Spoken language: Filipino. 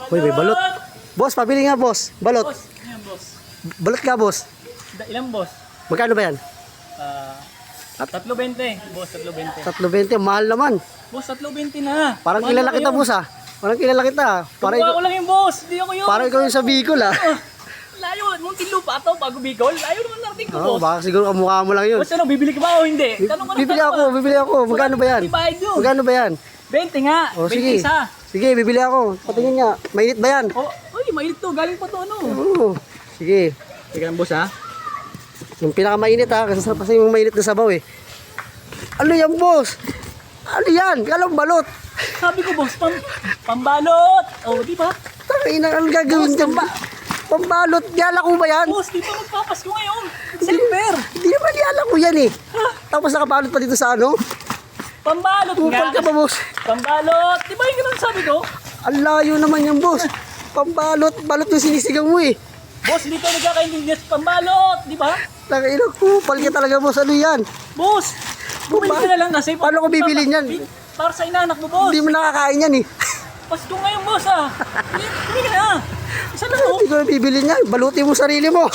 Uy, may balot. Boss, pabili nga, boss. Balot. Boss, ayan boss. Balot ka, boss. Ilang boss? Magkano ba yan? 3.20. Boss, 3.20. 3.20, mahal naman. Boss, 3.20 na. Parang Mahal kilala na kita, kayo. boss, ah. Parang kilala kita. Parang Kukuha ko lang yung boss. Hindi ako yun. parang ikaw yung sa Bicol, ah. Layo, Muntinlupa ito bago Bicol. Layo naman natin ko, Oo, boss. baka siguro kamukha mo lang yun. Boss, ano, bibili ka ba o hindi? Tanong ka na, Bibili tanong ako, ka. bibili ako. Magkano ba yan? Di bayad yun. Magkano ba yan? 20 nga. O, 20 sige. isa. Sige, bibili ako. Patingin nga. Mainit ba yan? Oh, uy, mainit to. Galing pa to, ano. Oo. Sige. Teka lang, boss, ha? Yung pinakamainit, ha. Kasi yung mainit na sabaw, eh. Ano yan, boss? Ano yan? Alam balot. Sabi ko, boss, pambalot. Oh, di ba? Tangina, ang gagawin dyan ba? Pambalot. Yala ko ba yan? Boss, di ba magpapasko ngayon? December. Hindi naman yala ko yan, eh. Tapos nakabalot pa dito sa ano? Pambalot Kupal ka nga. pa, boss. Pambalot. Di ba yung ganun sabi ko? Ang layo naman yan, boss. Pambalot. Balot yung sinisigaw mo, eh. Boss, hindi tayo nagkakaintindihan sa pambalot. Di ba? Tangina, kupal ka talaga, boss. Ano yan? Boss, bumili ka na lang kasi. Paano ko bibili niyan? Para sa inanak mo, boss. Hindi mo nakakain yan, eh. Pasko ngayon, boss, ah. Bumili ka na. Isa lang, oh. Hindi ko bibili niyan. Balutin mo sarili mo.